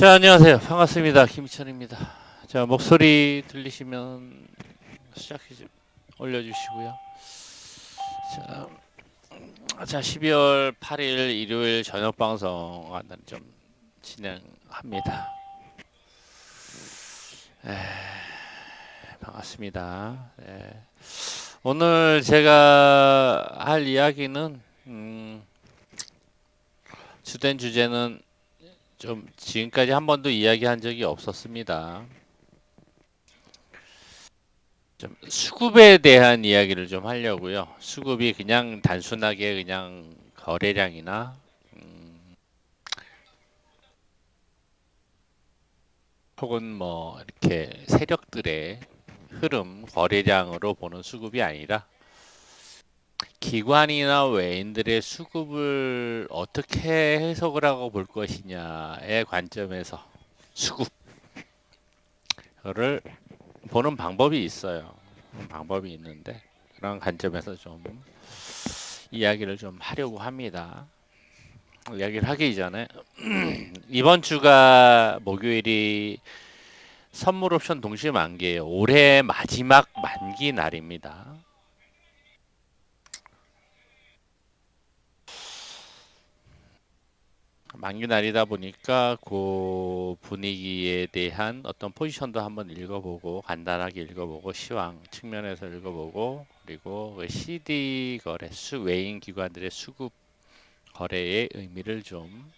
자, 안녕하세요. 반갑습니다. 김희천입니다. 자, 목소리 들리시면 시작해 좀 올려주시고요. 자, 12월 8일 일요일 저녁 방송 좀 진행합니다. 반갑습니다. 오늘 제가 할 이야기는 주된 주제는 좀 지금까지 한 번도 이야기한 적이 없었습니다. 좀 수급에 대한 이야기를 좀 하려고요. 수급이 그냥 단순하게 그냥 거래량이나 혹은 뭐 이렇게 세력들의 흐름, 거래량으로 보는 수급이 아니라 기관이나 외인들의 수급을 어떻게 해석을 하고 볼 것이냐의 관점에서 수급을 보는 방법이 있어요. 방법이 있는데 그런 관점에서 좀 이야기를 좀 하려고 합니다. 이야기를 하기 전에 이번 주가 목요일이 선물 옵션 동시 만기예요. 올해 마지막 만기 날입니다. 만기 날이다 보니까 그 분위기에 대한 어떤 포지션도 한번 읽어보고 간단하게 읽어보고 시황 측면에서 읽어보고 그리고 그 CD 거래 외인 기관들의 수급 거래의 의미를 좀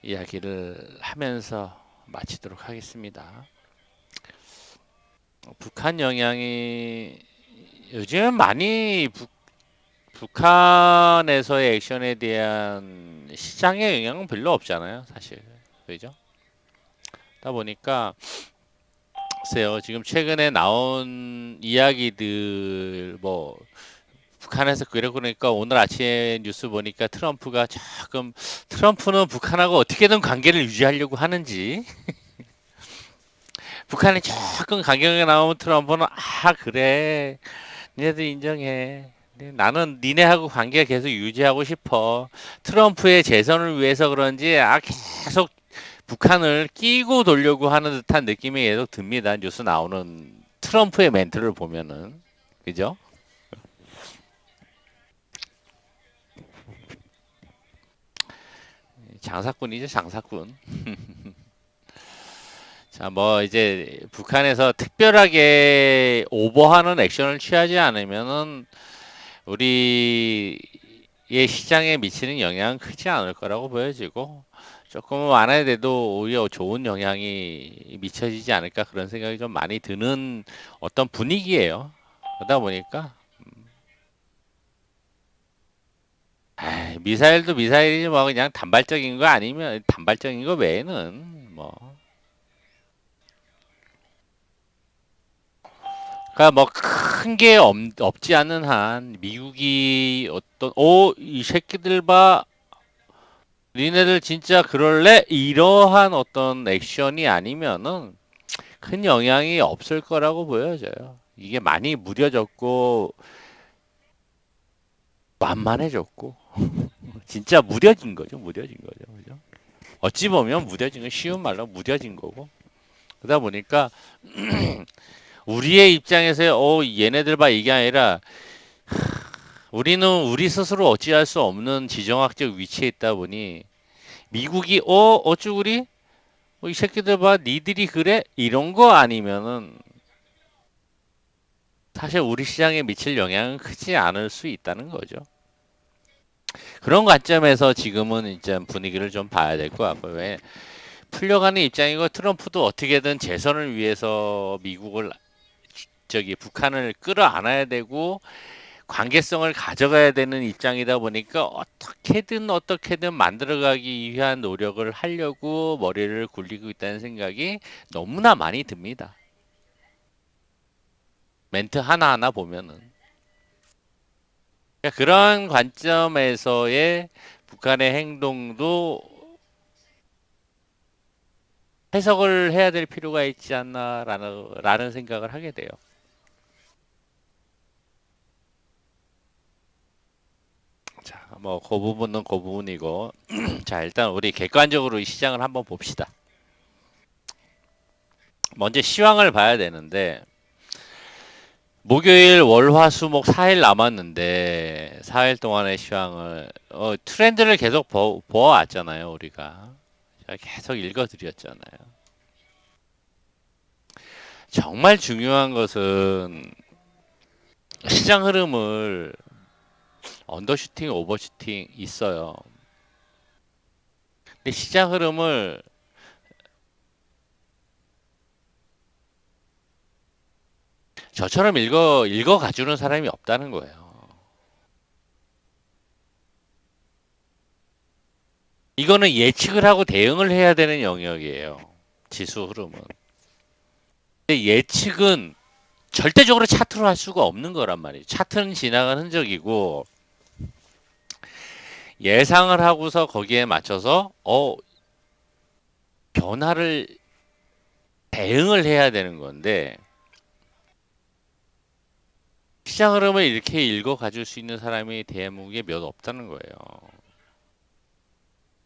이야기를 하면서 마치도록 하겠습니다. 북한 영향이 요즘 많이 북한에서의 액션에 대한 시장의 영향은 별로 없잖아요, 사실. 그죠? 그러다 보니까 글쎄요, 지금 최근에 나온 이야기들 뭐 북한에서 그러니까 오늘 아침에 뉴스 보니까 트럼프는 북한하고 어떻게든 관계를 유지하려고 하는지 북한이 조금 강경하게 나오면 트럼프는 그래 니네들 인정해 나는 니네하고 관계가 계속 유지하고 싶어 트럼프의 재선을 위해서 그런지 계속 북한을 끼고 돌려고 하는 듯한 느낌이 계속 듭니다. 뉴스 나오는 트럼프의 멘트를 보면은 그죠? 장사꾼이죠, 장사꾼. 자, 뭐 이제 북한에서 특별하게 오버하는 액션을 취하지 않으면은 우리의 시장에 미치는 영향은 크지 않을 거라고 보여지고 조금 완화돼도 오히려 좋은 영향이 미쳐지지 않을까 그런 생각이 좀 많이 드는 어떤 분위기예요. 그러다 보니까 미사일도 미사일이지 뭐 그냥 단발적인 거 아니면 단발적인 거 외에는 뭐 그러니까 뭐 큰 게 없지 않은 한 미국이 어떤 이 새끼들 봐 니네들 진짜 그럴래? 이러한 어떤 액션이 아니면은 큰 영향이 없을 거라고 보여져요. 이게 많이 무뎌졌고 만만해졌고 진짜 무뎌진 거죠. 무뎌진 거죠. 그죠? 어찌 보면 무뎌진 건 쉬운 말로 무뎌진 거고 그러다 보니까 우리의 입장에서 얘네들 봐 이게 아니라 우리는 우리 스스로 어찌할 수 없는 지정학적 위치에 있다 보니 미국이 어쭈구리 이 새끼들 봐 니들이 그래 이런 거 아니면은 사실 우리 시장에 미칠 영향은 크지 않을 수 있다는 거죠. 그런 관점에서 지금은 이제 분위기를 좀 봐야 될 것 같고요. 왜 풀려가는 입장이고 트럼프도 어떻게든 재선을 위해서 미국을 북한을 끌어안아야 되고 관계성을 가져가야 되는 입장이다 보니까 어떻게든 만들어가기 위한 노력을 하려고 머리를 굴리고 있다는 생각이 너무나 많이 듭니다. 멘트 하나하나 보면은. 그러니까 그런 관점에서의 북한의 행동도 해석을 해야 될 필요가 있지 않나라는 생각을 하게 돼요. 자, 뭐 그 부분은 그 부분이고 자, 일단 우리 객관적으로 이 시장을 한번 봅시다. 먼저 시황을 봐야 되는데 목요일, 월, 화, 수, 목 4일 남았는데 4일 동안의 시황을 트렌드를 계속 보아왔잖아요, 우리가. 제가 계속 읽어드렸잖아요. 정말 중요한 것은 시장 흐름을 언더슈팅, 오버슈팅 있어요. 근데 시장 흐름을 저처럼 읽어 가주는 사람이 없다는 거예요. 이거는 예측을 하고 대응을 해야 되는 영역이에요. 지수 흐름은. 근데 예측은 절대적으로 차트로 할 수가 없는 거란 말이에요. 차트는 지나간 흔적이고 예상을 하고서 거기에 맞춰서 변화를 대응을 해야 되는 건데 시장 흐름을 이렇게 읽어 가줄 수 있는 사람이 대한민국에 몇 없다는 거예요.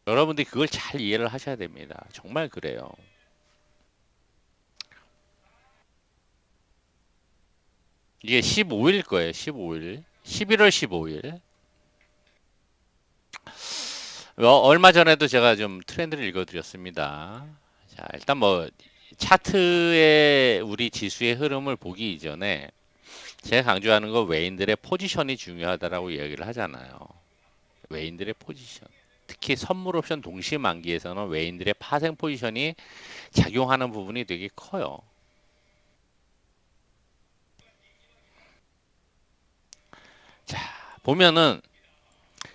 여러분들이 그걸 잘 이해를 하셔야 됩니다. 정말 그래요. 이게 15일 거예요. 15일. 11월 15일. 얼마 전에도 제가 좀 트렌드를 읽어드렸습니다. 자, 일단 뭐 차트의 우리 지수의 흐름을 보기 이전에 제가 강조하는 거 외인들의 포지션이 중요하다라고 이야기를 하잖아요. 외인들의 포지션. 특히 선물 옵션 동시 만기에서는 외인들의 파생 포지션이 작용하는 부분이 되게 커요. 자, 보면은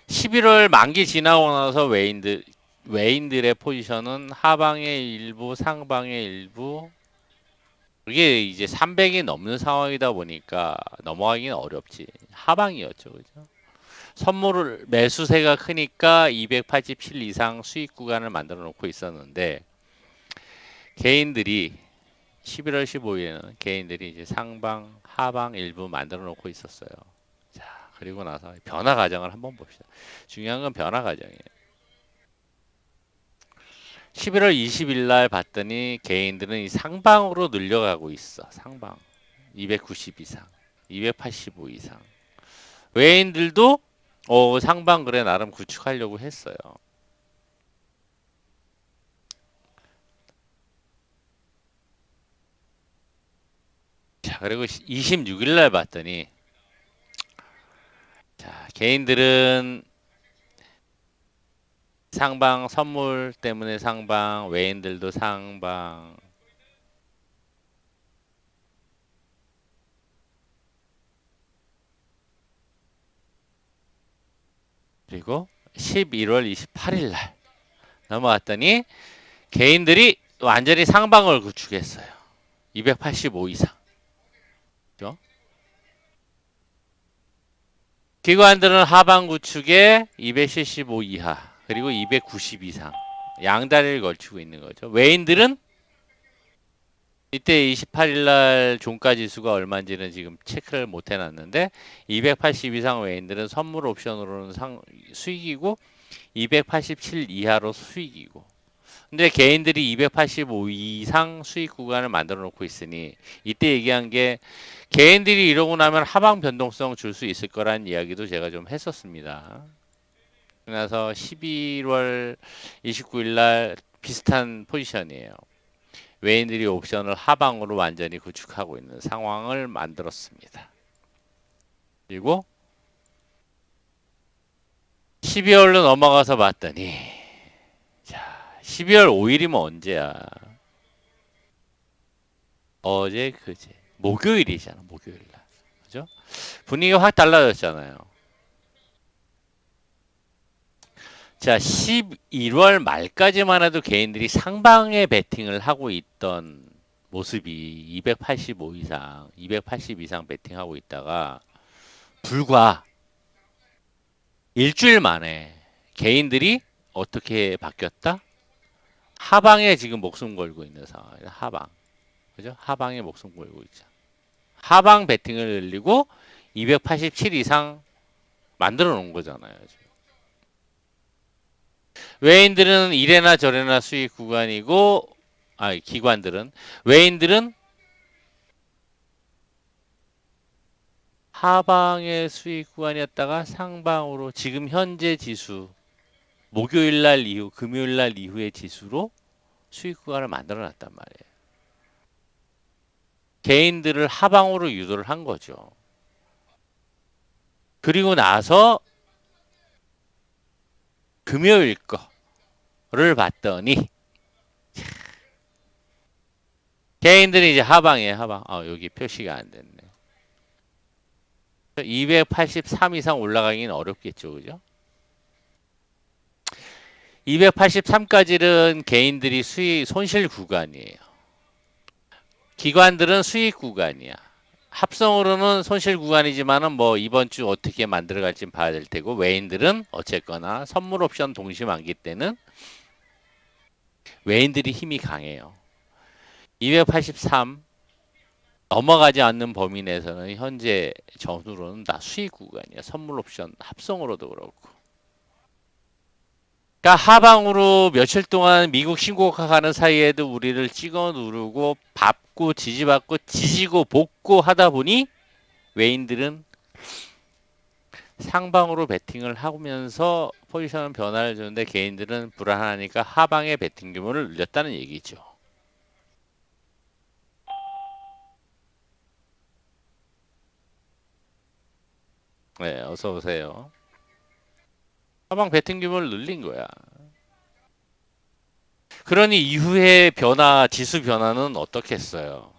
11월 만기 지나고 나서 외인들의 포지션은 하방의 일부, 상방의 일부, 이게 이제 300이 넘는 상황이다 보니까 넘어가기는 어렵지. 하방이었죠, 그죠? 선물 매수세가 크니까 287 이상 수익 구간을 만들어 놓고 있었는데 개인들이 11월 15일에는 개인들이 이제 상방, 하방 일부 만들어 놓고 있었어요. 자, 그리고 나서 변화 과정을 한번 봅시다. 중요한 건 변화 과정이에요. 11월 20일 날 봤더니 개인들은 이 상방으로 늘려가고 있어. 상방. 290 이상, 285 이상. 외인들도 상방 그래 나름 구축하려고 했어요. 자, 그리고 26일 날 봤더니 자, 개인들은 상방 선물 때문에 상방, 외인들도 상방. 그리고 11월 28일 날 넘어갔더니 개인들이 완전히 상방을 구축했어요. 285 이상. 그죠? 기관들은 하방 구축에 275 이하, 그리고 290 이상. 양다리를 걸치고 있는 거죠. 외인들은 이때 28일 날 종가 지수가 얼마인지는 지금 체크를 못 해놨는데 280 이상 외인들은 선물 옵션으로는 수익이고 287 이하로 수익이고 근데 개인들이 285 이상 수익 구간을 만들어 놓고 있으니 이때 얘기한 게 개인들이 이러고 나면 하방 변동성 줄 수 있을 거란 이야기도 제가 좀 했었습니다. 그래서 11월 29일 날 비슷한 포지션이에요. 외인들이 옵션을 하방으로 완전히 구축하고 있는 상황을 만들었습니다. 그리고 12월로 넘어가서 봤더니 자, 12월 5일이면 언제야? 어제 그제 목요일이잖아. 목요일 날. 그죠? 분위기가 확 달라졌잖아요. 자, 11월 말까지만 해도 개인들이 상방에 베팅을 하고 있던 모습이 285 이상, 280 이상 베팅하고 있다가 불과 일주일 만에 개인들이 어떻게 바뀌었다? 하방에 지금 목숨 걸고 있는 상황이에요. 하방. 그죠? 하방에 목숨 걸고 있죠. 하방 베팅을 늘리고 287 이상 만들어 놓은 거잖아요. 지금. 외인들은 이래나 저래나 수익 구간이고, 기관들은, 외인들은 하방의 수익 구간이었다가 상방으로 지금 현재 지수, 목요일 날 이후, 금요일 날 이후의 지수로 수익 구간을 만들어 놨단 말이에요. 개인들을 하방으로 유도를 한 거죠. 그리고 나서 금요일 거를 봤더니 개인들이 이제 하방이에요, 하방. 여기 표시가 안 됐네. 283 이상 올라가기는 어렵겠죠, 그죠? 283까지는 개인들이 손실 구간이에요. 기관들은 수익 구간이야. 합성으로는 손실 구간이지만은 뭐 이번 주 어떻게 만들어갈지 봐야 될 테고, 외인들은 어쨌거나 선물 옵션 동시 만기 때는 외인들이 힘이 강해요. 283 넘어가지 않는 범위 내에서는 현재 전후로는 다 수익 구간이야. 선물 옵션 합성으로도 그렇고. 그러니까 하방으로 며칠 동안 미국 신고가 가는 사이에도 우리를 찍어 누르고 밟고 지지받고 지지고 볶고 하다 보니 외인들은 상방으로 베팅을 하면서 포지션 변화를 주는데 개인들은 불안하니까 하방의 베팅 규모를 늘렸다는 얘기죠. 네, 어서 오세요. 하방 베팅 규모를 늘린 거야. 그러니 이후에 지수 변화는 어떻겠어요?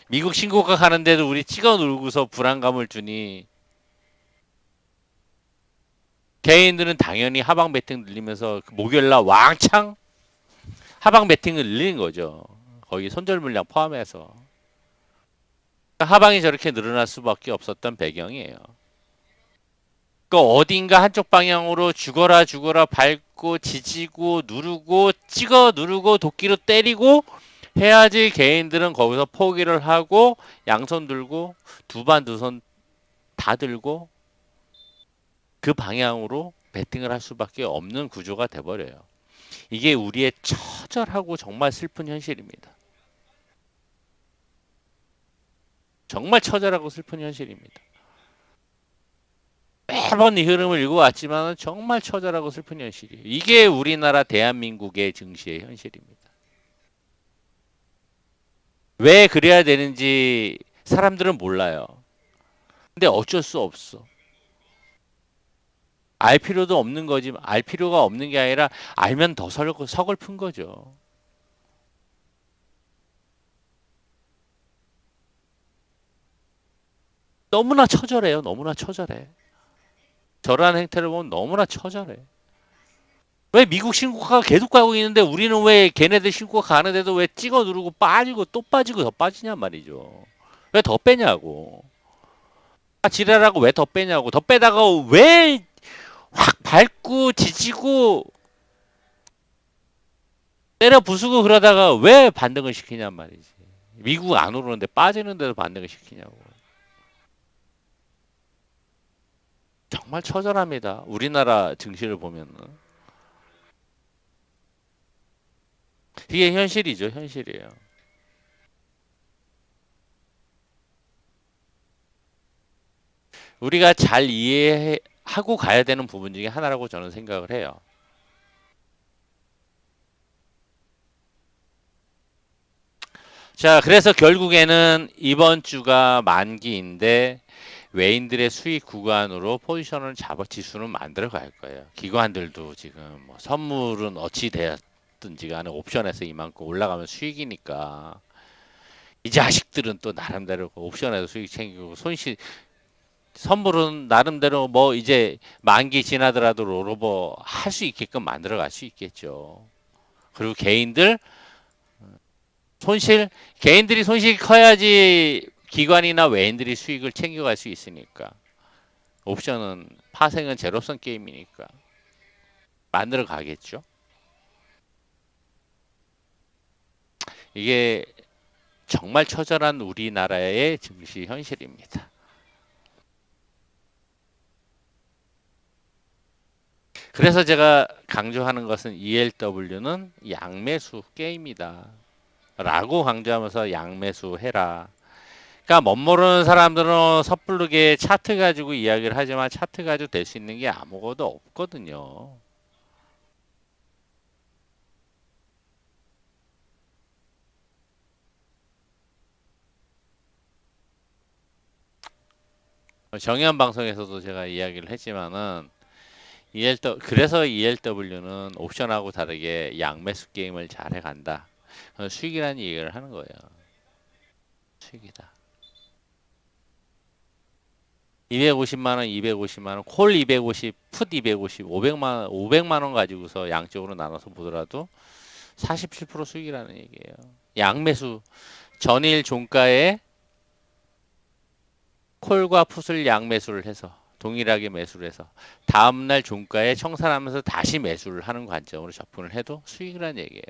미국 신고가 가는데도 우리 찍어 누르고서 불안감을 주니 개인들은 당연히 하방 베팅 늘리면서 목요일날 왕창 하방 베팅을 늘린 거죠. 거기 손절 물량 포함해서. 하방이 저렇게 늘어날 수밖에 없었던 배경이에요. 그 어딘가 한쪽 방향으로 죽어라 밟고 지지고 누르고 찍어 누르고 도끼로 때리고 해야지 개인들은 거기서 포기를 하고 양손 들고 두 손 다 들고 그 방향으로 베팅을 할 수밖에 없는 구조가 돼버려요. 이게 우리의 처절하고 정말 슬픈 현실입니다. 정말 처절하고 슬픈 현실입니다. 매번 이 흐름을 읽어왔지만 정말 처절하고 슬픈 현실이에요. 이게 우리나라 대한민국의 증시의 현실입니다. 왜 그래야 되는지 사람들은 몰라요. 근데 어쩔 수 없어. 알 필요도 없는 거지만 알 필요가 없는 게 아니라 알면 더 서글픈 거죠. 너무나 처절해요. 너무나 처절해. 저러한 행태를 보면 너무나 처절해. 왜 미국 신고가 계속 가고 있는데 우리는 왜 걔네들 신고가 가는데도 왜 찍어 누르고 빠지고 또 빠지고 더 빠지냔 말이죠. 왜 더 빼냐고. 지랄하고 왜 더 빼냐고. 더 빼다가 왜 확 밟고 지지고 때려 부수고 그러다가 왜 반등을 시키냔 말이지. 미국 안 오르는데 빠지는데도 반등을 시키냐고. 정말 처절합니다. 우리나라 증시를 보면은. 이게 현실이죠. 현실이에요. 우리가 잘 이해하고 가야 되는 부분 중에 하나라고 저는 생각을 해요. 자, 그래서 결국에는 이번 주가 만기인데 외인들의 수익 구간으로 포지션을 지수는 만들어 갈 거예요. 기관들도 지금 뭐 선물은 어찌 되었든지 간에 옵션에서 이만큼 올라가면 수익이니까 이 자식들은 또 나름대로 옵션에서 수익 챙기고 선물은 나름대로 뭐 이제 만기 지나더라도 롤오버 할 수 있게끔 만들어 갈 수 있겠죠. 그리고 개인들이 손실이 커야지 기관이나 외인들이 수익을 챙겨갈 수 있으니까. 옵션은 파생은 제로섬 게임이니까 만들어 가겠죠. 이게 정말 처절한 우리나라의 증시 현실입니다. 그래서 제가 강조하는 것은 ELW는 양매수 게임이다. 라고 강조하면서 양매수 해라. 그러니까 멋모르는 사람들은 섣부르게 차트 가지고 이야기를 하지만 차트 가지고 될 수 있는 게 아무것도 없거든요. 정의원 방송에서도 제가 이야기를 했지만은 그래서 ELW는 옵션하고 다르게 양매수 게임을 잘 해간다. 수익이라는 얘기를 하는 거예요. 수익이다. 250만 원, 250만 원, 콜 250, 풋 250, 500만 원 가지고서 양쪽으로 나눠서 보더라도 47% 수익이라는 얘기예요. 양매수 전일 종가에 콜과 풋을 양매수를 해서 동일하게 매수를 해서 다음날 종가에 청산하면서 다시 매수를 하는 관점으로 접근을 해도 수익이라는 얘기예요.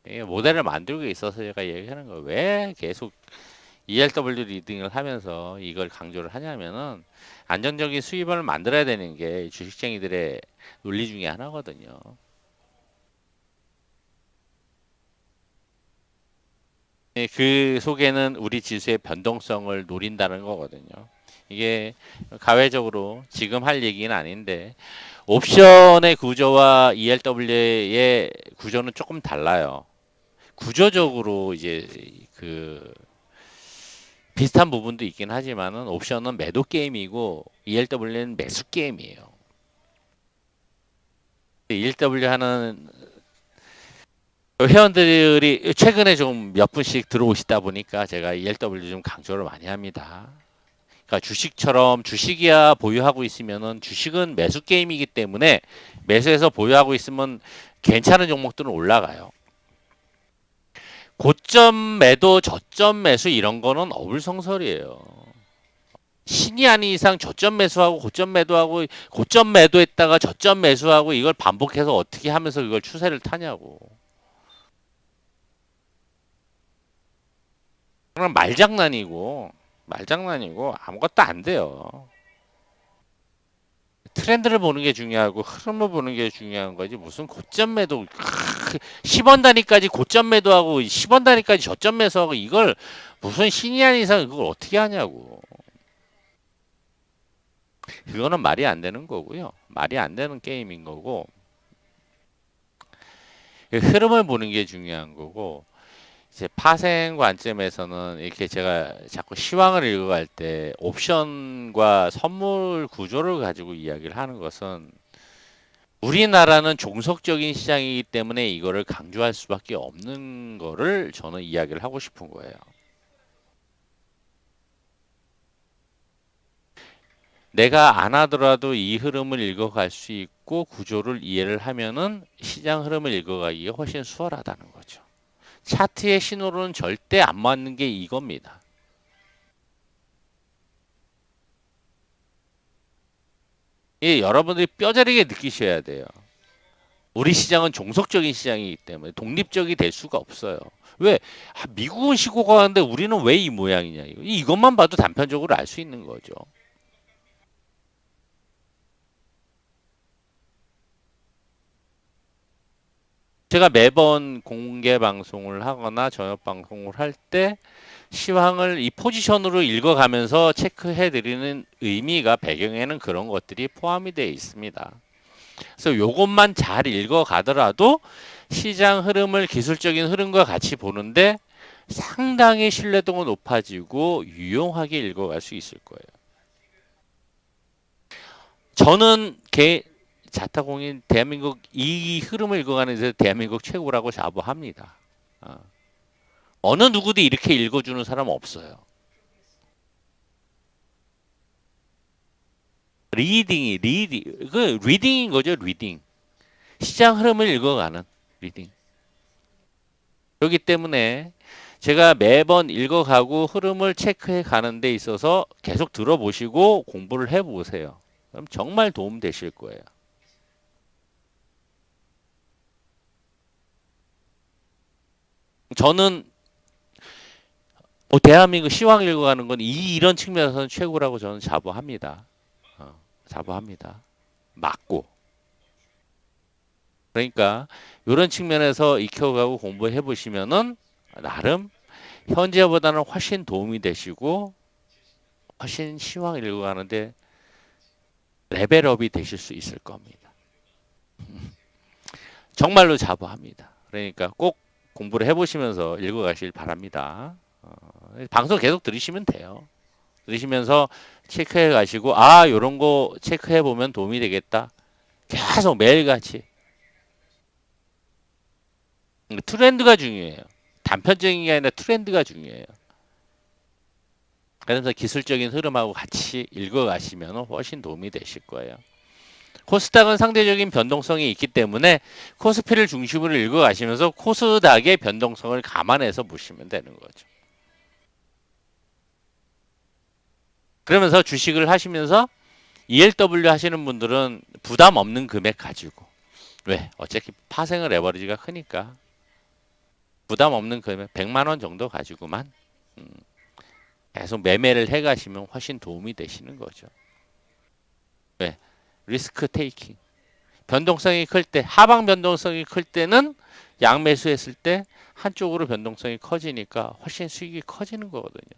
이게 모델을 만들고 있어서 제가 얘기하는 거예요. 왜 계속 ELW 리딩을 하면서 이걸 강조를 하냐면은 안정적인 수입을 만들어야 되는 게 주식쟁이들의 논리 중에 하나거든요. 그 속에는 우리 지수의 변동성을 노린다는 거거든요. 이게 가외적으로 지금 할 얘기는 아닌데 옵션의 구조와 ELW의 구조는 조금 달라요. 구조적으로 이제 그 비슷한 부분도 있긴 하지만은 옵션은 매도 게임이고 ELW는 매수 게임이에요. ELW 하는 회원들이 최근에 좀 몇 분씩 들어오시다 보니까 제가 ELW 좀 강조를 많이 합니다. 그러니까 주식처럼 주식이야 보유하고 있으면은 주식은 매수 게임이기 때문에 매수해서 보유하고 있으면 괜찮은 종목들은 올라가요. 고점 매도, 저점 매수 이런 거는 어불성설이에요. 신이 아닌 이상 저점 매수하고 고점 매도하고 고점 매도했다가 저점 매수하고 이걸 반복해서 어떻게 하면서 그걸 추세를 타냐고. 그럼 말장난이고 아무것도 안 돼요. 트렌드를 보는 게 중요하고 흐름을 보는 게 중요한 거지 무슨 고점 매도 10원 단위까지 고점 매도하고 10원 단위까지 저점 매수하고 이걸 무슨 신이 아닌 이상 그걸 어떻게 하냐고. 그거는 말이 안 되는 거고요. 말이 안 되는 게임인 거고 흐름을 보는 게 중요한 거고 이제 파생 관점에서는 이렇게 제가 자꾸 시황을 읽어갈 때 옵션과 선물 구조를 가지고 이야기를 하는 것은 우리나라는 종속적인 시장이기 때문에 이거를 강조할 수밖에 없는 거를 저는 이야기를 하고 싶은 거예요. 내가 안 하더라도 이 흐름을 읽어갈 수 있고 구조를 이해를 하면은 시장 흐름을 읽어가기가 훨씬 수월하다는 거죠. 차트의 신호로는 절대 안 맞는 게 이겁니다. 예, 여러분들이 뼈저리게 느끼셔야 돼요. 우리 시장은 종속적인 시장이기 때문에 독립적이 될 수가 없어요. 왜? 미국은 쉬고 가는데 우리는 왜 이 모양이냐. 이것만 봐도 단편적으로 알 수 있는 거죠. 제가 매번 공개 방송을 하거나 저녁 방송을 할 때 시황을 이 포지션으로 읽어가면서 체크해 드리는 의미가 배경에는 그런 것들이 포함이 되어 있습니다. 그래서 요것만 잘 읽어가더라도 시장 흐름을 기술적인 흐름과 같이 보는데 상당히 신뢰도가 높아지고 유용하게 읽어갈 수 있을 거예요. 저는 자타공인 대한민국 이 흐름을 읽어가는 데서 대한민국 최고라고 자부합니다. 어느 누구도 이렇게 읽어주는 사람 없어요. 리딩인 거죠, 리딩. 시장 흐름을 읽어가는 리딩. 그렇기 때문에 제가 매번 읽어가고 흐름을 체크해 가는 데 있어서 계속 들어보시고 공부를 해보세요. 그럼 정말 도움 되실 거예요. 저는 대한민국 시황 읽어가는 건 이런 측면에서는 최고라고 저는 자부합니다. 자부합니다. 맞고. 그러니까 이런 측면에서 익혀가고 공부해 보시면은 나름 현재보다는 훨씬 도움이 되시고 훨씬 시황 읽어가는데 레벨업이 되실 수 있을 겁니다. 정말로 자부합니다. 그러니까 꼭 공부를 해보시면서 읽어가실 바랍니다. 방송 계속 들으시면 돼요. 들으시면서 체크해 가시고 아 요런 거 체크해 보면 도움이 되겠다. 계속 매일같이 트렌드가 중요해요. 단편적인 게 아니라 트렌드가 중요해요. 그래서 기술적인 흐름하고 같이 읽어가시면 훨씬 도움이 되실 거예요. 코스닥은 상대적인 변동성이 있기 때문에 코스피를 중심으로 읽어가시면서 코스닥의 변동성을 감안해서 보시면 되는 거죠. 그러면서 주식을 하시면서 ELW 하시는 분들은 부담 없는 금액 가지고 왜? 어차피 파생을 레버리지가 크니까 부담 없는 금액 100만 원 정도 가지고만 계속 매매를 해가시면 훨씬 도움이 되시는 거죠. 왜? 리스크 테이킹. 변동성이 클 때, 하방 변동성이 클 때는 양매수했을 때 한쪽으로 변동성이 커지니까 훨씬 수익이 커지는 거거든요.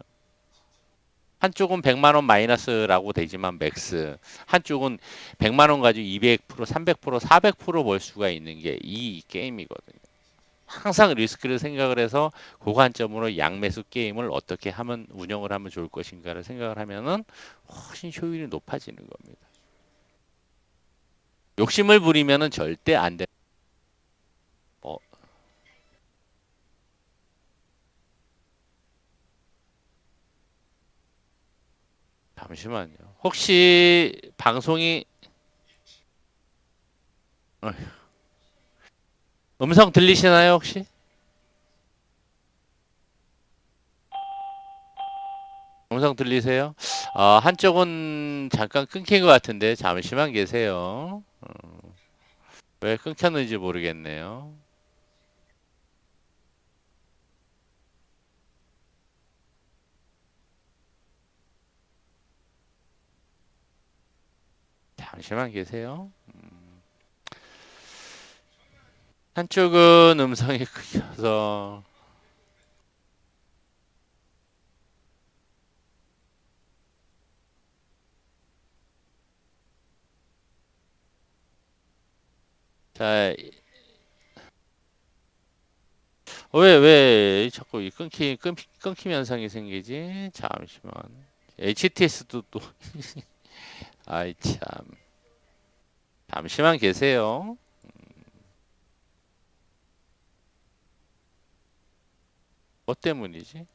한쪽은 100만 원 마이너스라고 되지만 맥스, 한쪽은 100만 원 가지고 200%, 300%, 400%벌 수가 있는 게 이 게임이거든요. 항상 리스크를 생각을 해서 고관점으로 양매수 게임을 어떻게 하면 운영을 하면 좋을 것인가를 생각을 하면은 훨씬 효율이 높아지는 겁니다. 욕심을 부리면은 절대 안 돼. 어, 잠시만요. 혹시 방송이 어, 음성 들리시나요, 혹시? 음성 들리세요? 한쪽은 잠깐 끊긴 것 같은데 잠시만 계세요. 왜 끊겼는지 모르겠네요. 잠시만 계세요. 한쪽은 음성이 끊겨서 자, 왜 자꾸 이 끊김 현상이 생기지? 잠시만. HTS도 또, 아이 참. 잠시만 계세요. 뭐 때문이지?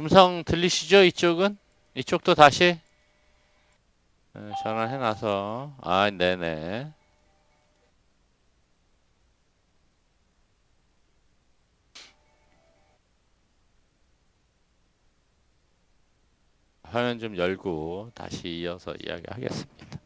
음성 들리시죠? 이쪽은? 이쪽도 다시 전화해놔서. 아, 네네. 화면 좀 열고 다시 이어서 이야기하겠습니다.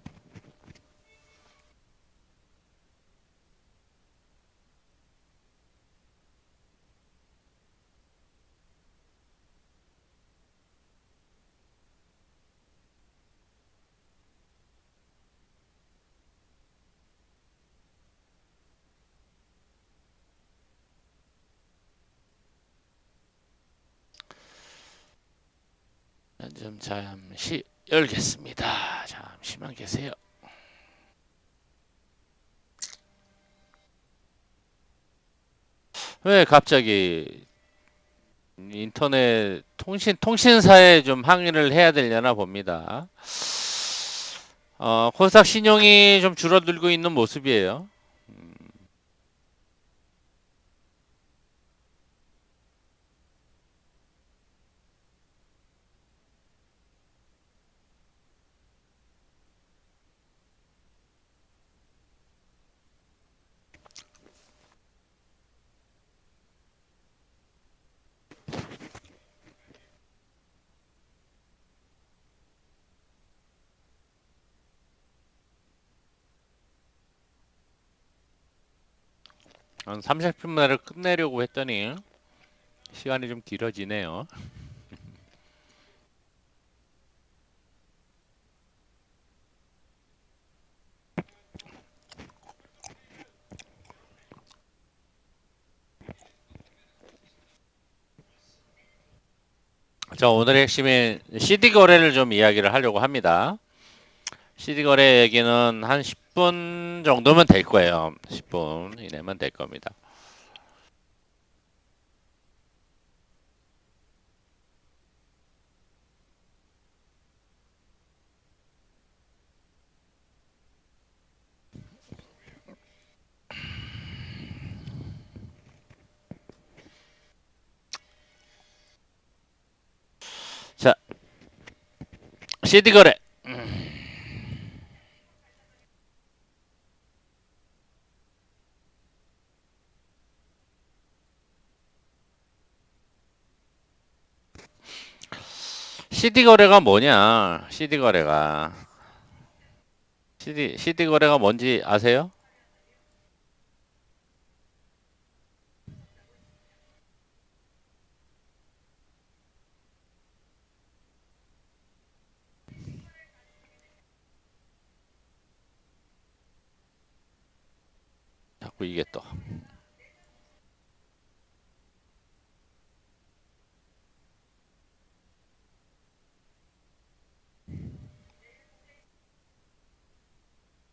좀 잠시 열겠습니다. 잠시만 계세요. 왜 갑자기 인터넷 통신사에 좀 항의를 해야 되려나 봅니다. 코스닥 신용이 좀 줄어들고 있는 모습이에요. 한 30분만에 끝내려고 했더니 시간이 좀 길어지네요. 자, 오늘의 핵심인 CD 거래를 좀 이야기를 하려고 합니다. CD 거래 얘기는 한 10분 정도면 될 거예요. 10분 이내면 될 겁니다. 자, CD 거래. CD 거래가 뭐냐? CD 거래가 CD 거래가 뭔지 아세요? 자꾸 이게 또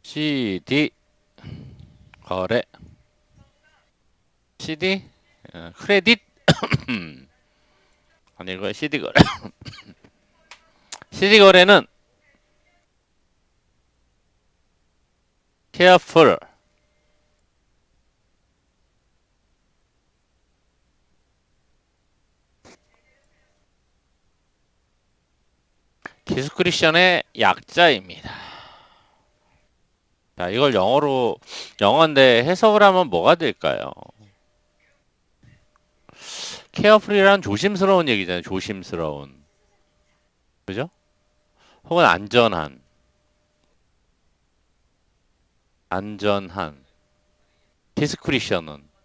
CD 거래 CD 크레딧 아니 이거 CD 거래 CD 거래는 careful 디스크리션의 약자입니다. 자, 이걸 영어인데 해석을 하면 뭐가 될까요? careful이란 조심스러운 얘기잖아요. 조심스러운. 그죠? 혹은 안전한. 디스크리션은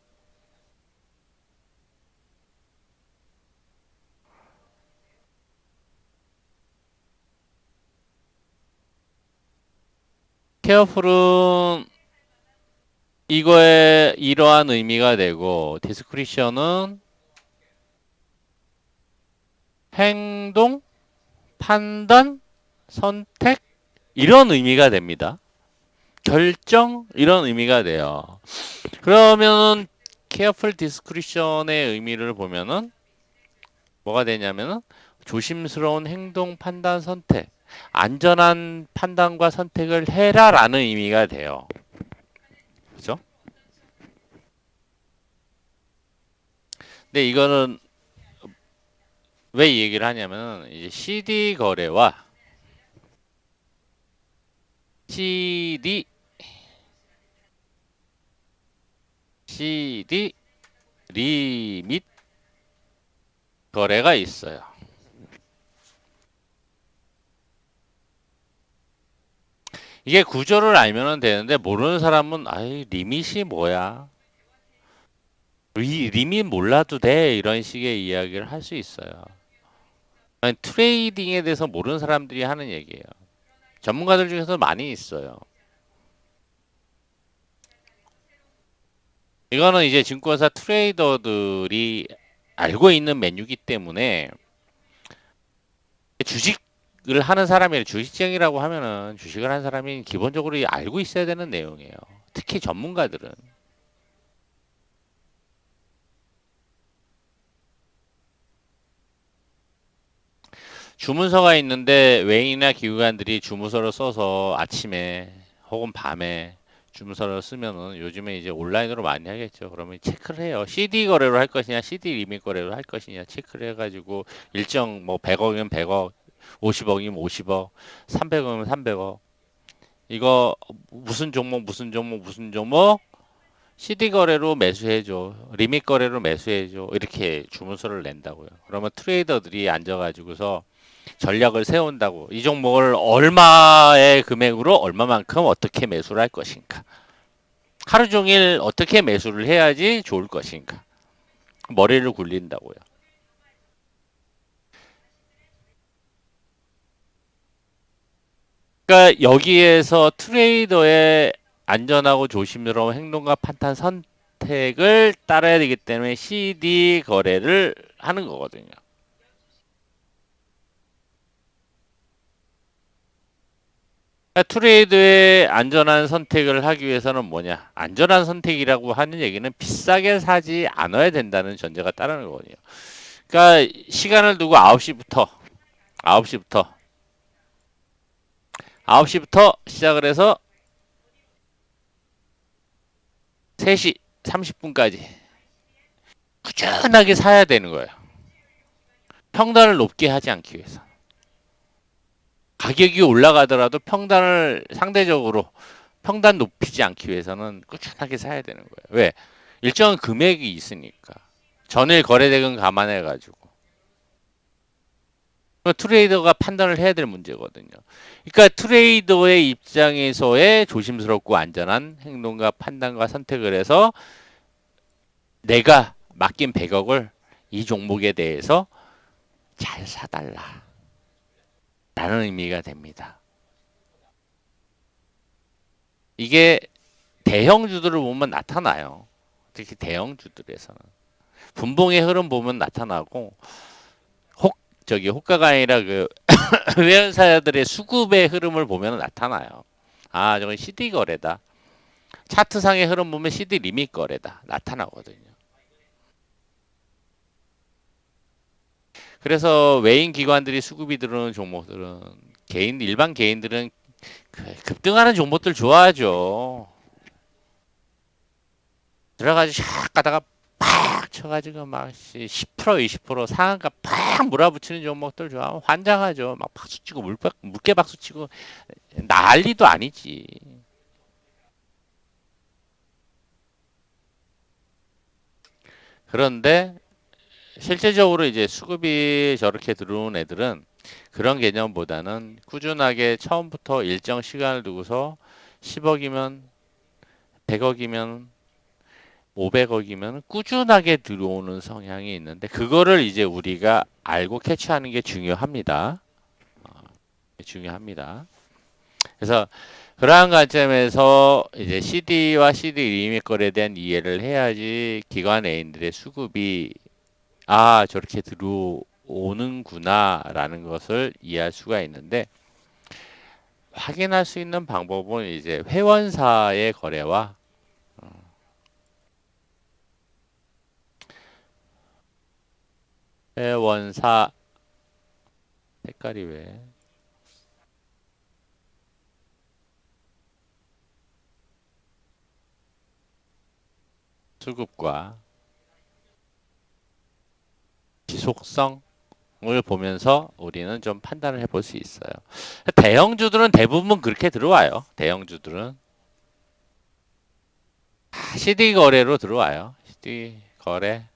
careful은 이거에 이러한 의미가 되고 디스크리션은 행동, 판단, 선택 이런 의미가 됩니다. 결정 이런 의미가 돼요. 그러면은 careful discretion의 의미를 보면은 뭐가 되냐면은 조심스러운 행동, 판단, 선택, 안전한 판단과 선택을 해라라는 의미가 돼요. 그죠? 근데 이거는 왜 이 얘기를 하냐면 이제 CD 거래와 CD 리밋 거래가 있어요. 이게 구조를 알면 되는데 모르는 사람은 아이 리밋이 뭐야? 리밋 몰라도 돼 이런 식의 이야기를 할 수 있어요. 아니, 트레이딩에 대해서 모르는 사람들이 하는 얘기예요. 전문가들 중에서 많이 있어요. 이거는 이제 증권사 트레이더들이 알고 있는 메뉴이기 때문에 주식을 하는 사람이 주식쟁이라고 하면은 주식을 하는 사람이 기본적으로 알고 있어야 되는 내용이에요. 특히 전문가들은. 주문서가 있는데 외인이나 기관들이 주문서를 써서 아침에 혹은 밤에 주문서를 쓰면은 요즘에 이제 온라인으로 많이 하겠죠. 그러면 체크를 해요. CD 거래로 할 것이냐, CD 리밋 거래로 할 것이냐 체크를 해가지고 일정 뭐 100억이면 100억, 50억이면 50억, 300억이면 300억. 이거 무슨 종목 CD 거래로 매수해줘. 리밋 거래로 매수해줘. 이렇게 주문서를 낸다고요. 그러면 트레이더들이 앉아가지고서 전략을 세운다고. 이 종목을 얼마의 금액으로 얼마만큼 어떻게 매수를 할 것인가. 하루 종일 어떻게 매수를 해야지 좋을 것인가. 머리를 굴린다고요. 그러니까 여기에서 트레이더의 안전하고 조심스러운 행동과 판단 선택을 따라야 되기 때문에 CD 거래를 하는 거거든요. 그러니까 트레이드의 안전한 선택을 하기 위해서는 뭐냐? 안전한 선택이라고 하는 얘기는 비싸게 사지 않아야 된다는 전제가 따르는 거거든요. 그러니까 시간을 두고 9시부터 9시부터 시작을 해서 3시 30분까지 꾸준하게 사야 되는 거예요. 평단을 높게 하지 않기 위해서. 가격이 올라가더라도 평단을 상대적으로 평단 높이지 않기 위해서는 꾸준하게 사야 되는 거예요. 왜? 일정한 금액이 있으니까. 전일 거래대금 감안해가지고. 트레이더가 판단을 해야 될 문제거든요. 그러니까 트레이더의 입장에서의 조심스럽고 안전한 행동과 판단과 선택을 해서 내가 맡긴 100억을 이 종목에 대해서 잘 사달라. 라는 의미가 됩니다. 이게 대형주들을 보면 나타나요. 특히 대형주들에서는. 분봉의 흐름 보면 나타나고, 호가가 아니라 그 회원사들의 수급의 흐름을 보면 나타나요. 아, 저건 CD 거래다. 차트상의 흐름 보면 CD 리밋 거래다. 나타나거든요. 그래서 외인 기관들이 수급이 들어오는 종목들은 일반 개인들은 급등하는 종목들 좋아하죠. 들어가지고 샥 가다가 팍 쳐가지고 막 10% 20% 상한가 팍 몰아붙이는 종목들 좋아하면 환장하죠. 막 박수치고 물개 박수치고 난리도 아니지. 그런데 실제적으로 이제 수급이 저렇게 들어온 애들은 그런 개념보다는 꾸준하게 처음부터 일정 시간을 두고서 10억이면 100억이면 500억이면 꾸준하게 들어오는 성향이 있는데 그거를 이제 우리가 알고 캐치하는 게 중요합니다. 중요합니다. 그래서 그러한 관점에서 이제 CD와 CD 리밋 거래에 대한 이해를 해야지 기관 애인들의 수급이 저렇게 들어오는구나라는 것을 이해할 수가 있는데 확인할 수 있는 방법은 이제 회원사의 거래와 회원사 색깔이 왜 수급과 지속성을 보면서 우리는 좀 판단을 해볼 수 있어요. 대형주들은 대부분 그렇게 들어와요. 대형주들은 CD 거래로 들어와요. CD 거래나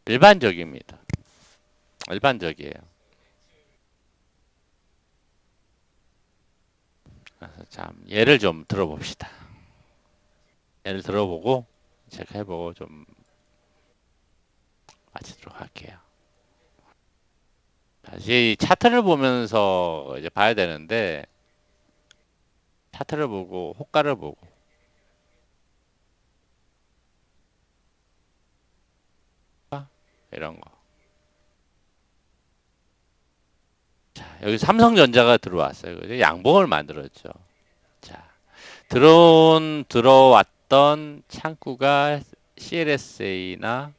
일반적입니다. 일반적이에요. 참 예를 좀 들어봅시다. 예를 들어보고 체크해보고 좀 마치도록 할게요. 다시 차트를 보면서 이제 봐야 되는데 차트를 보고 호가를 보고 이런 거. 자, 여기 삼성전자가 들어왔어요. 그죠? 양봉을 만들었죠. 자, 들어왔던 창구가 CLSA나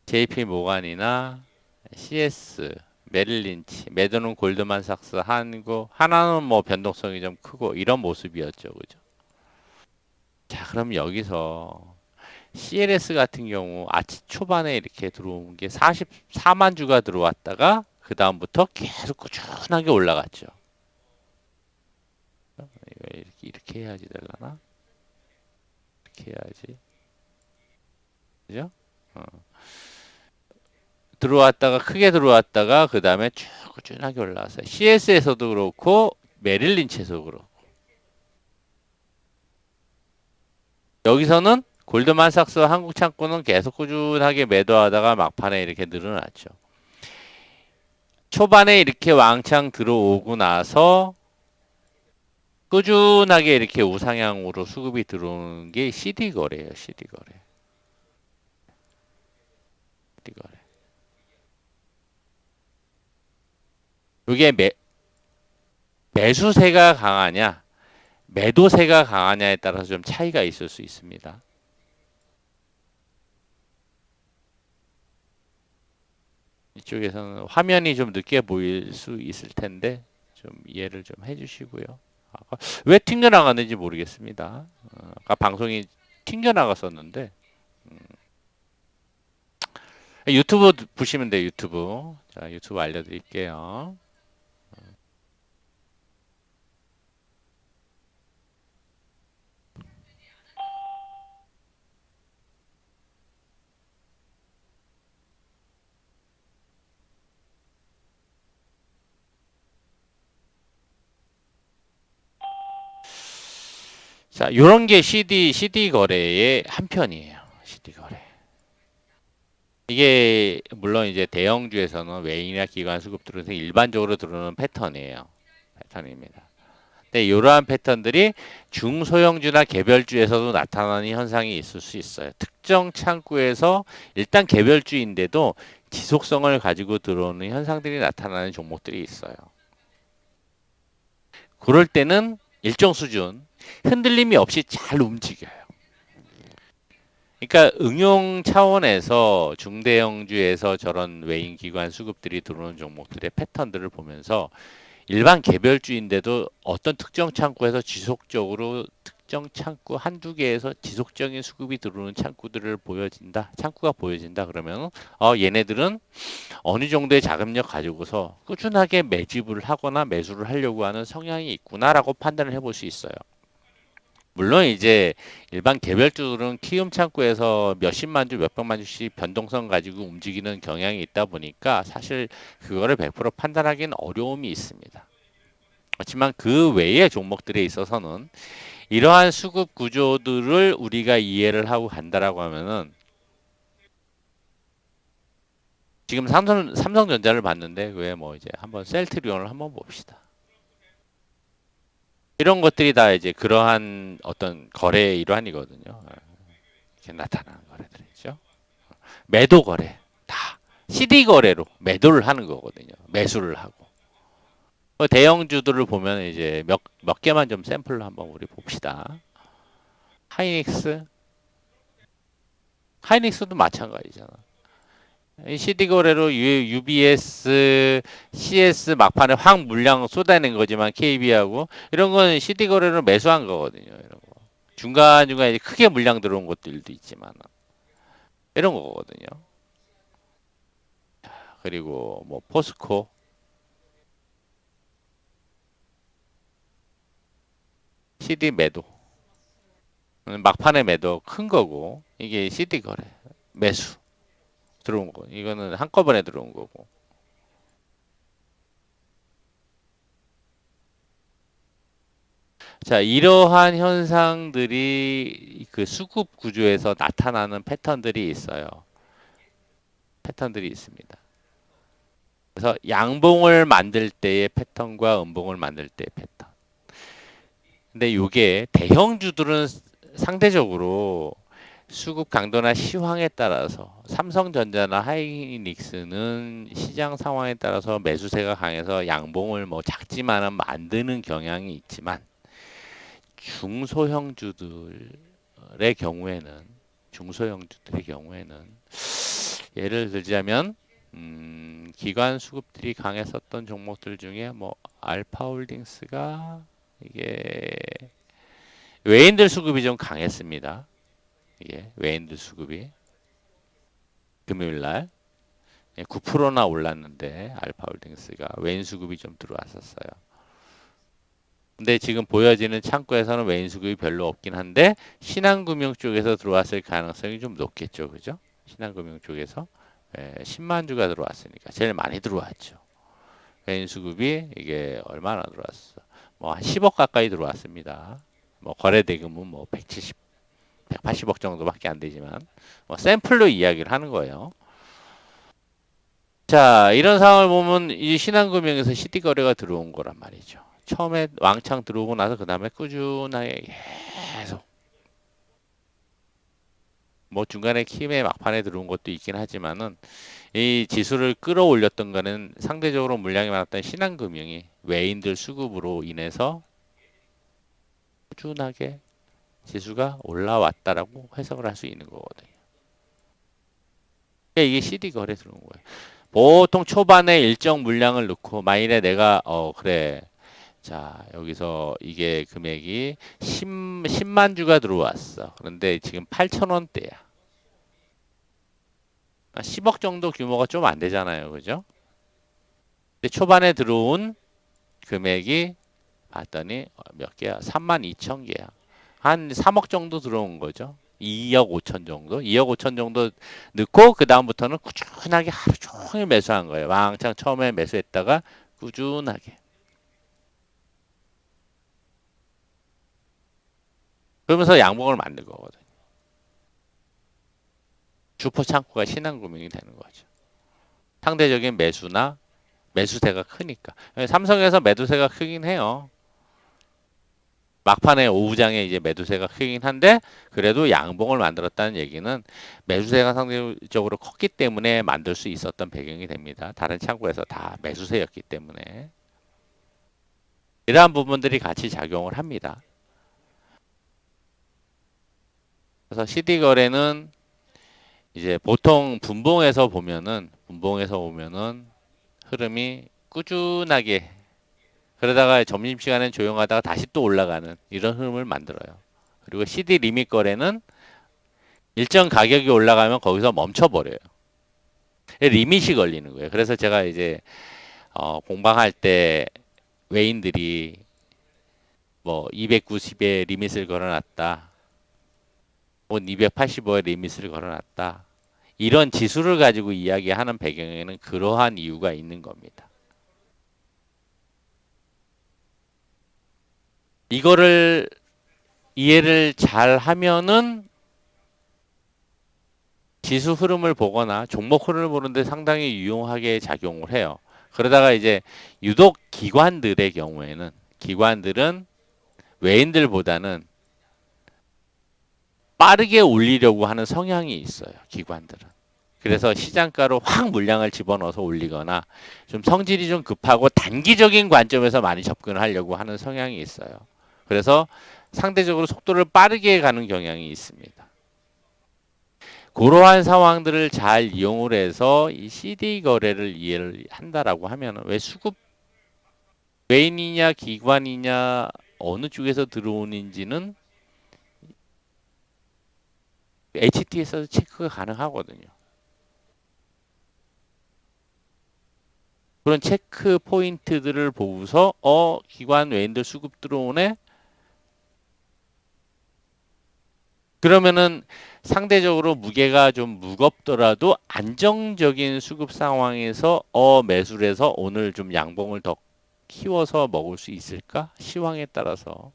JP 모간이나 CS, 메릴린치, 매도는 골드만삭스, 한국, 하나는 뭐 변동성이 좀 크고 이런 모습이었죠. 그죠? 자, 그럼 여기서 CLS 같은 경우 아침 초반에 이렇게 들어온 게 44만 주가 들어왔다가 그 다음부터 계속 꾸준하게 올라갔죠. 이렇게 해야지 되려나? 이렇게 해야지. 그죠? 어. 들어왔다가 크게 들어왔다가 그 다음에 쭉 꾸준하게 올라왔어요. CS에서도 그렇고 메릴린치에서도 그렇고 여기서는 골드만삭스와 한국창구는 계속 꾸준하게 매도하다가 막판에 이렇게 늘어났죠. 초반에 이렇게 왕창 들어오고 나서 꾸준하게 이렇게 우상향으로 수급이 들어오는 게 CD 거래예요. CD 거래. CD 거래. 이게 매수세가 강하냐, 매도세가 강하냐에 따라서 좀 차이가 있을 수 있습니다. 이쪽에서는 화면이 좀 늦게 보일 수 있을 텐데 좀 이해를 좀 해주시고요. 왜 튕겨나갔는지 모르겠습니다. 아까 방송이 튕겨나갔었는데 유튜브 보시면 돼요. 유튜브. 자, 유튜브 알려드릴게요. 자, 요런 게 CD 거래의 한 편이에요. CD 거래. 이게 물론 이제 대형주에서는 외인이나 기관 수급 들어서 일반적으로 들어오는 패턴이에요. 패턴입니다. 근데 이러한 패턴들이 중소형주나 개별주에서도 나타나는 현상이 있을 수 있어요. 특정 창구에서 일단 개별주인데도 지속성을 가지고 들어오는 현상들이 나타나는 종목들이 있어요. 그럴 때는 일정 수준 흔들림이 없이 잘 움직여요. 그러니까 응용 차원에서 중대형주에서 저런 외인 기관 수급들이 들어오는 종목들의 패턴들을 보면서 일반 개별주인데도 어떤 특정 창구에서 지속적으로 특정 창구 한두 개에서 지속적인 수급이 들어오는 창구들을 보여진다. 창구가 보여진다. 그러면 얘네들은 어느 정도의 자금력 가지고서 꾸준하게 매집을 하거나 매수를 하려고 하는 성향이 있구나라고 판단을 해볼 수 있어요. 물론 이제 일반 개별주들은 키움 창구에서 몇십만 주, 몇백만 주씩 변동성 가지고 움직이는 경향이 있다 보니까 사실 그거를 100% 판단하기는 어려움이 있습니다. 그렇지만 그 외의 종목들에 있어서는 이러한 수급 구조들을 우리가 이해를 하고 간다라고 하면은 지금 삼성전자를 봤는데 왜 뭐 이제 한번 셀트리온을 한번 봅시다. 이런 것들이 다 이제 그러한 어떤 거래의 일환이거든요. 이렇게 나타나는 거래들이죠. 매도 거래 다 CD 거래로 매도를 하는 거거든요. 매수를 하고. 대형주들을 보면 이제 몇 개만 좀 샘플로 한번 우리 봅시다. 하이닉스, 하이닉스도 마찬가지잖아. CD 거래로 UBS, CS 막판에 확 물량 쏟아낸 거지만 KB하고 이런 건 CD 거래로 매수한 거거든요. 이런 거. 중간중간 이제 크게 물량 들어온 것들도 있지만 이런 거거든요. 그리고 뭐 포스코, CD 매도. 막판에 매도 큰 거고 이게 CD 거래 매수 들어온 거 이거는 한꺼번에 들어온 거고 자 이러한 현상들이 그 수급 구조에서 나타나는 패턴들이 있어요. 패턴들이 있습니다. 그래서 양봉을 만들 때의 패턴과 음봉을 만들 때의 패턴. 근데 이게 대형주들은 상대적으로 수급 강도나 시황에 따라서 삼성전자나 하이닉스는 시장 상황에 따라서 매수세가 강해서 양봉을 뭐 작지만은 만드는 경향이 있지만 중소형주들의 경우에는 중소형주들의 경우에는 예를 들자면 기관 수급들이 강했었던 종목들 중에 뭐 알파홀딩스가 이게 외인들 수급이 좀 강했습니다. 이게 외인들 수급이 금요일 날 9%나 올랐는데 알파홀딩스가 외인 수급이 좀 들어왔었어요. 근데 지금 보여지는 창구에서는 외인 수급이 별로 없긴 한데 신한금융 쪽에서 들어왔을 가능성이 좀 높겠죠, 그죠? 신한금융 쪽에서 10만 주가 들어왔으니까 제일 많이 들어왔죠. 외인 수급이 이게 얼마나 들어왔어? 뭐 한 10억 가까이 들어왔습니다. 뭐 거래 대금은 뭐 170, 180억 정도밖에 안 되지만 뭐 샘플로 이야기를 하는 거예요. 자, 이런 상황을 보면 이 신한금융에서 CD 거래가 들어온 거란 말이죠. 처음에 왕창 들어오고 나서 그 다음에 꾸준하게 계속 뭐 중간에 키움에 막판에 들어온 것도 있긴 하지만은 이 지수를 끌어올렸던 거는 상대적으로 물량이 많았던 신한금융이 외인들 수급으로 인해서 꾸준하게 지수가 올라왔다라고 해석을 할 수 있는 거거든요. 그러니까 이게 CD 거래 들어온 거예요. 보통 초반에 일정 물량을 넣고 만일에 내가 그래 자 여기서 이게 금액이 10만 주가 들어왔어. 그런데 지금 8천 원대야. 10억 정도 규모가 좀 안 되잖아요. 그죠? 근데 초반에 들어온 금액이 봤더니 몇 개야? 3만 2천 개야. 한 3억 정도 들어온 거죠. 2억 5천 정도? 2억 5천 정도 넣고 그 다음부터는 꾸준하게 하루 종일 매수한 거예요. 왕창 처음에 매수했다가 꾸준하게. 그러면서 양봉을 만든 거거든요. 주포 창구가 신한금융이 되는 거죠. 상대적인 매수나 매수세가 크니까. 삼성에서 매도세가 크긴 해요. 막판에 오후장에 이제 매도세가 크긴 한데 그래도 양봉을 만들었다는 얘기는 매수세가 상대적으로 컸기 때문에 만들 수 있었던 배경이 됩니다. 다른 창구에서 다 매수세였기 때문에 이러한 부분들이 같이 작용을 합니다. 그래서 CD 거래는 이제 보통 분봉에서 보면은 흐름이 꾸준하게 그러다가 점심시간엔 조용하다가 다시 또 올라가는 이런 흐름을 만들어요. 그리고 CD 리밋 거래는 일정 가격이 올라가면 거기서 멈춰버려요. 리밋이 걸리는 거예요. 그래서 제가 이제 공방할 때 외인들이 뭐 290에 리밋을 걸어놨다. 뭐 285에 리밋을 걸어놨다. 이런 지수를 가지고 이야기하는 배경에는 그러한 이유가 있는 겁니다. 이거를 이해를 잘 하면은 지수 흐름을 보거나 종목 흐름을 보는데 상당히 유용하게 작용을 해요. 그러다가 이제 유독 기관들은 외인들보다는 빠르게 올리려고 하는 성향이 있어요. 기관들은. 그래서 시장가로 확 물량을 집어넣어서 올리거나 좀 성질이 좀 급하고 단기적인 관점에서 많이 접근을 하려고 하는 성향이 있어요. 그래서 상대적으로 속도를 빠르게 가는 경향이 있습니다. 그러한 상황들을 잘 이용을 해서 이 CD 거래를 이해를 한다라고 하면 왜 수급 외인이냐 기관이냐 어느 쪽에서 들어오는지는 HT에서 체크가 가능하거든요. 그런 체크 포인트들을 보고서 기관 외인들 수급 들어오네. 그러면은 상대적으로 무게가 좀 무겁더라도 안정적인 수급 상황에서 매수를 해서 오늘 좀 양봉을 더 키워서 먹을 수 있을까? 시황에 따라서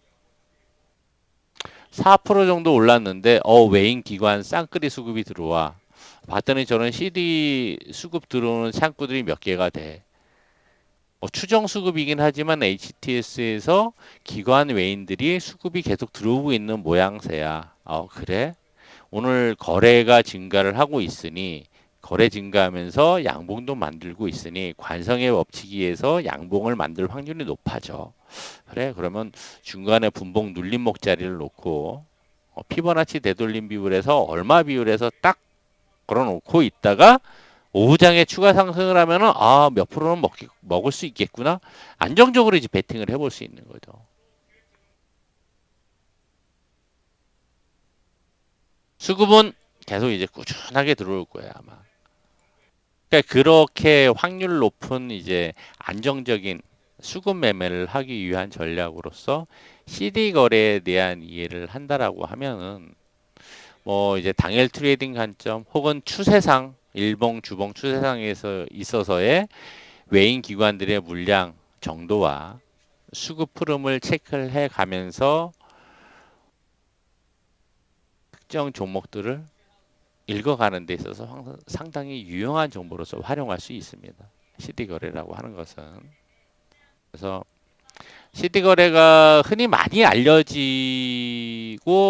4% 정도 올랐는데 외인 기관 쌍끌이 수급이 들어와 봤더니 저는 CD 수급 들어오는 창구들이 몇 개가 돼. 추정 수급이긴 하지만 HTS에서 기관 외인들이 수급이 계속 들어오고 있는 모양새야. 그래? 오늘 거래가 증가를 하고 있으니 거래 증가하면서 양봉도 만들고 있으니 관성의 법칙에 의해서 양봉을 만들 확률이 높아져. 그래? 그러면 중간에 분봉 눌림목 자리를 놓고 피보나치 되돌림 비율에서 얼마 비율에서 딱 걸어놓고 있다가 오후장에 추가 상승을 하면은 몇 프로는 먹을 수 있겠구나. 안정적으로 이제 베팅을 해볼 수 있는 거죠. 수급은 계속 이제 꾸준하게 들어올 거예요, 아마. 그러니까 그렇게 확률 높은 이제 안정적인 수급 매매를 하기 위한 전략으로서 CD 거래에 대한 이해를 한다라고 하면은 뭐 이제 당일 트레이딩 관점 혹은 추세상 일봉 주봉 추세상에서 있어서의 외인 기관들의 물량 정도와 수급 흐름을 체크를 해 가면서 특정 종목들을 읽어가는 데 있어서 상당히 유용한 정보로서 활용할 수 있습니다. CD 거래라고 하는 것은. 그래서 CD 거래가 흔히 많이 알려지고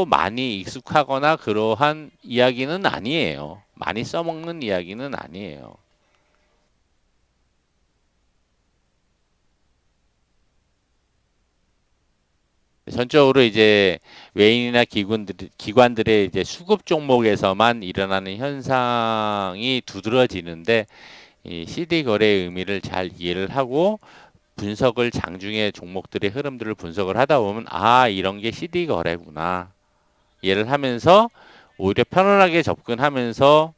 많이 익숙하거나 그러한 이야기는 아니에요. 많이 써먹는 이야기는 아니에요. 전적으로 이제 외인이나 기관들의 이제 수급 종목에서만 일어나는 현상이 두드러지는데 이 CD 거래의 의미를 잘 이해를 하고 분석을 장중에 종목들의 흐름들을 분석을 하다 보면 아 이런 게 CD 거래구나 이해를 하면서 오히려 편안하게 접근하면서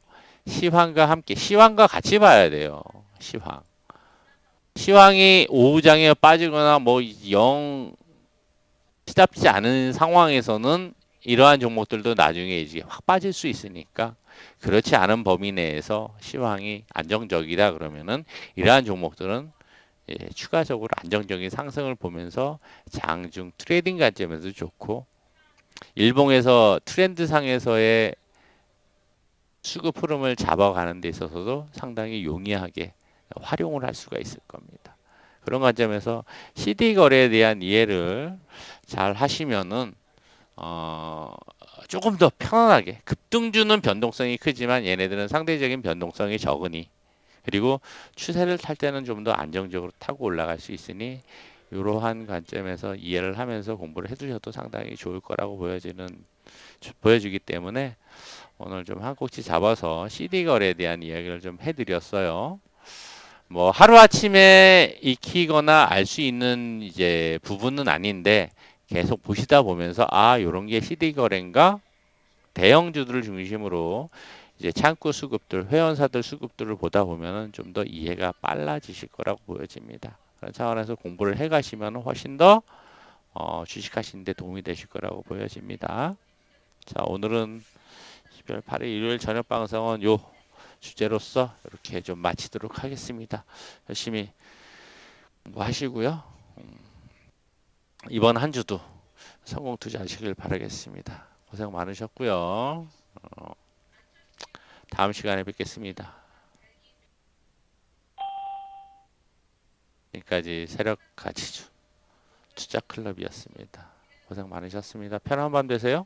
시황과 함께 시황과 같이 봐야 돼요. 시황이 오후장에 빠지거나 뭐 영 시답지 않은 상황에서는 이러한 종목들도 나중에 이제 확 빠질 수 있으니까 그렇지 않은 범위 내에서 시황이 안정적이다 그러면은 이러한 종목들은 추가적으로 안정적인 상승을 보면서 장중 트레이딩 관점에서 좋고 일봉에서 트렌드 상에서의 수급 흐름을 잡아가는 데 있어서도 상당히 용이하게 활용을 할 수가 있을 겁니다. 그런 관점에서 CD 거래에 대한 이해를 잘 하시면은 조금 더 편안하게 급등주는 변동성이 크지만 얘네들은 상대적인 변동성이 적으니 그리고 추세를 탈 때는 좀 더 안정적으로 타고 올라갈 수 있으니 이러한 관점에서 이해를 하면서 공부를 해두셔도 상당히 좋을 거라고 보여지기 때문에 오늘 좀 한 꼭지 잡아서 CD 거래에 대한 이야기를 좀 해드렸어요. 뭐 하루아침에 익히거나 알 수 있는 이제 부분은 아닌데 계속 보시다 보면서 아 요런 게 CD 거래인가 대형주들을 중심으로 이제 창구 수급들 회원사들 수급들을 보다 보면은 좀 더 이해가 빨라지실 거라고 보여집니다. 그런 차원에서 공부를 해 가시면 훨씬 더 주식하시는 데 도움이 되실 거라고 보여집니다. 자 오늘은 12월 8일 일요일 저녁 방송은 요 주제로서 이렇게 좀 마치도록 하겠습니다. 열심히 공부하시고요. 이번 한 주도 성공 투자하시길 바라겠습니다. 고생 많으셨고요. 다음 시간에 뵙겠습니다. 지금까지 세력 가치주 투자 클럽이었습니다. 고생 많으셨습니다. 편안한 밤 되세요.